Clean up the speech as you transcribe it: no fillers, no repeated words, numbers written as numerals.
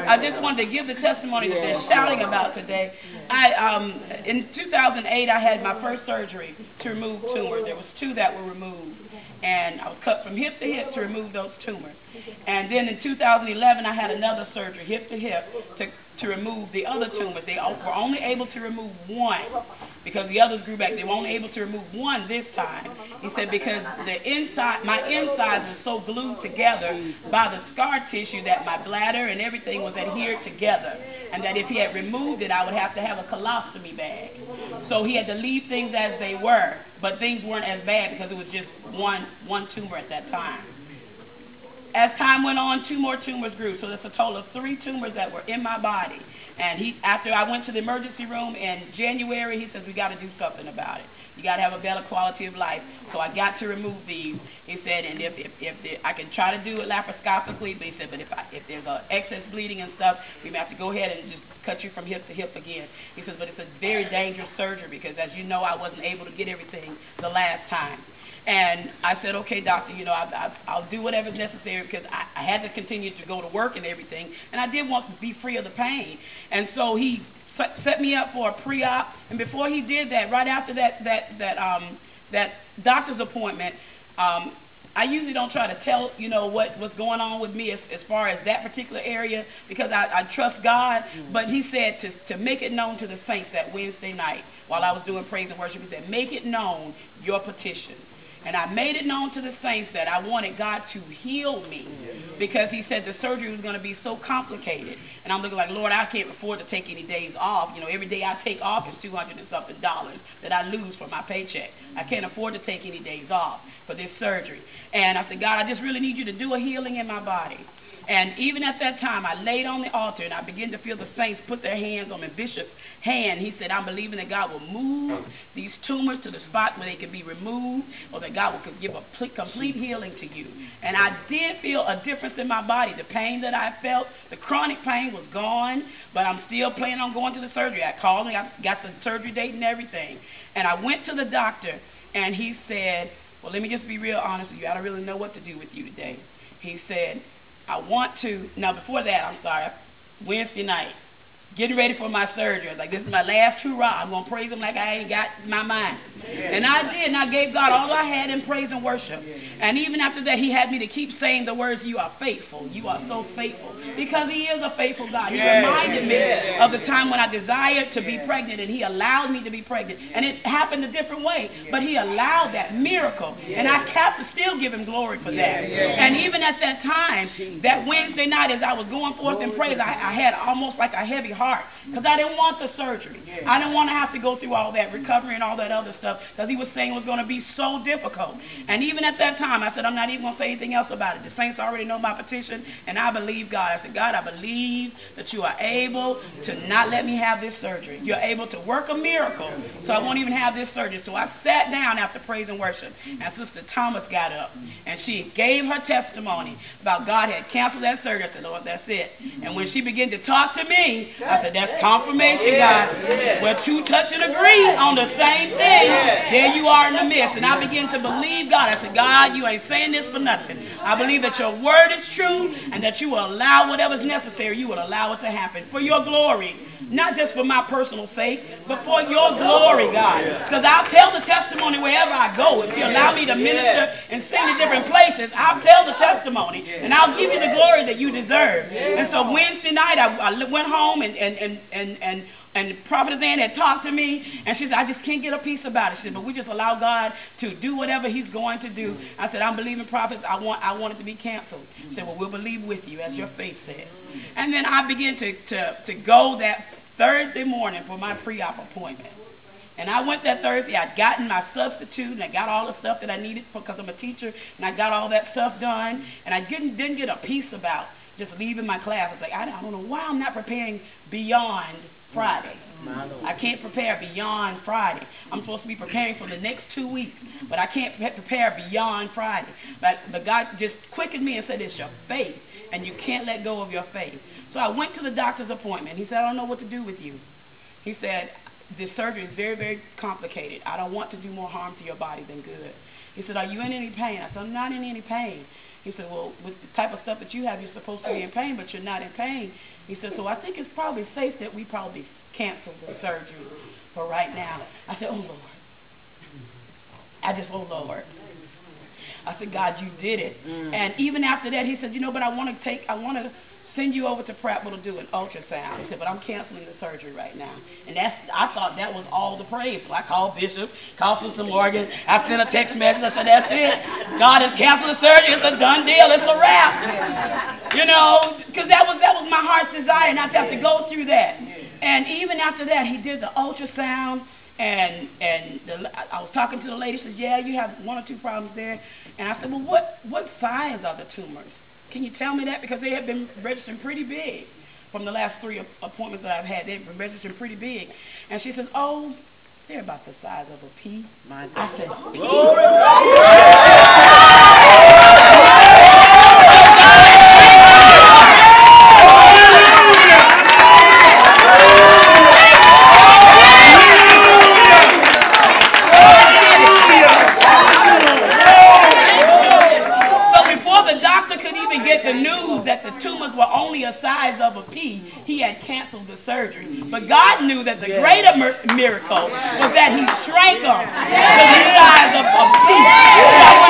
I just wanted to give the testimony that they're shouting about today. In 2008, I had my first surgery to remove tumors. There was 2 that were removed. And I was cut from hip to hip to remove those tumors. And then in 2011, I had another surgery, hip to hip, to remove the other tumors. They were only able to remove 1 because the others grew back. They were only able to remove 1 this time. He said because my insides were so glued together by the scar tissue that my bladder and everything was adhered together. And that if he had removed it, I would have to have a colostomy bag. So he had to leave things as they were, but things weren't as bad because it was just one tumor at that time. As time went on, 2 more tumors grew. So that's a total of 3 tumors that were in my body. And after I went to the emergency room in January, he said, we got to do something about it. You got to have a better quality of life. So I got to remove these. He said, and if I can try to do it laparoscopically, but he said, but if there's excess bleeding and stuff, we may have to go ahead and just cut you from hip to hip again. He says, but it's a very dangerous surgery because, as you know, I wasn't able to get everything the last time. And I said, okay, doctor, you know, I'll do whatever's necessary because I had to continue to go to work and everything. And I did want to be free of the pain. And so he set me up for a pre-op. And before he did that, right after that doctor's appointment, I usually don't try to tell, you know, what's going on with me as far as that particular area because I trust God. But he said to make it known to the saints that Wednesday night while I was doing praise and worship, he said, make it known your petition. And I made it known to the saints that I wanted God to heal me because he said the surgery was going to be so complicated. And I'm looking like, Lord, I can't afford to take any days off. You know, every day I take off is $200 and something that I lose for my paycheck. I can't afford to take any days off for this surgery. And I said, God, I just really need you to do a healing in my body. And even at that time, I laid on the altar and I began to feel the saints put their hands on my bishop's hand. He said, I'm believing that God will move these tumors to the spot where they can be removed or that God will give a complete healing to you. And I did feel a difference in my body. The pain that I felt, the chronic pain was gone, but I'm still planning on going to the surgery. I called and I got the surgery date and everything. And I went to the doctor and he said, well, let me just be real honest with you. I don't really know what to do with you today. He said, I want to, now before that, I'm sorry, Wednesday night, getting ready for my surgery. I was like, this is my last hurrah. I'm going to praise him like I ain't got my mind. And I did, and I gave God all I had in praise and worship. And even after that, he had me to keep saying the words, you are faithful. You are so faithful. Because he is a faithful God. He reminded me of the time when I desired to be pregnant, and he allowed me to be pregnant. And it happened a different way. But he allowed that miracle. And I have to still give him glory for that. And even at that time, that Wednesday night, as I was going forth in praise, I had almost like a heavy heart. Because I didn't want the surgery. I didn't want to have to go through all that recovery and all that other stuff because he was saying it was going to be so difficult. And even at that time, I said, I'm not even going to say anything else about it. The saints already know my petition, and I believe God. I said, God, I believe that you are able to not let me have this surgery. You're able to work a miracle, so I won't even have this surgery. So I sat down after praise and worship, and Sister Thomas got up, and she gave her testimony about God had canceled that surgery. I said, Lord, that's it. And when she began to talk to me, I said, that's confirmation, God. Where 2 touch and agree on the same thing, there you are in the midst. And I began to believe God. I said, God, you ain't saying this for nothing. I believe that your word is true and that you will allow whatever's necessary, you will allow it to happen for your glory. Not just for my personal sake, but for your glory, God. Because I'll tell the testimony wherever I go. If you allow me to minister and sing in different places, I'll tell the testimony. And I'll give you the glory that you deserve. And so Wednesday night, I went home and Prophetess Ann had talked to me, and she said, I just can't get a peace about it. She said, but we just allow God to do whatever he's going to do. I said, I'm believing prophets. I want it to be canceled. She said, well, we'll believe with you as your faith says. And then I began to go that Thursday morning for my pre-op appointment. And I went that Thursday. I'd gotten my substitute, and I got all the stuff that I needed because I'm a teacher, and I got all that stuff done. And I didn't get a peace about just leaving my class. I was like, I don't know why I'm not preparing beyond Friday. I can't prepare beyond Friday. I'm supposed to be preparing for the next 2 weeks, but I can't prepare beyond Friday. But God just quickened me and said, it's your faith, and you can't let go of your faith. So I went to the doctor's appointment. He said, I don't know what to do with you. He said, this surgery is very, very complicated. I don't want to do more harm to your body than good. He said, are you in any pain? I said, I'm not in any pain. He said, well, with the type of stuff that you have, you're supposed to be in pain, but you're not in pain. He said, so I think it's probably safe that we probably cancel the surgery for right now. I said, oh, Lord. Oh, Lord. I said, God, you did it. And even after that, he said, you know, but I want to send you over to Prattville to do an ultrasound. He said, but I'm canceling the surgery right now. And I thought that was all the praise. So I called Bishop, called Sister Morgan. I sent a text message. I said, that's it. God has canceled the surgery. It's a done deal. It's a wrap. You know, because that was my heart's desire, not to have to go through that. And even after that, he did the ultrasound. And I was talking to the lady. She says, yeah, you have 1 or 2 problems there. And I said, well, what size are the tumors? Can you tell me that? Because they have been registering pretty big. From the last 3 appointments that I've had, they've been registering pretty big. And she says, oh, they're about the size of a pea. I said, size of a pea, he had canceled the surgery. But God knew that the greater miracle was that he shrank them to the size of a pea.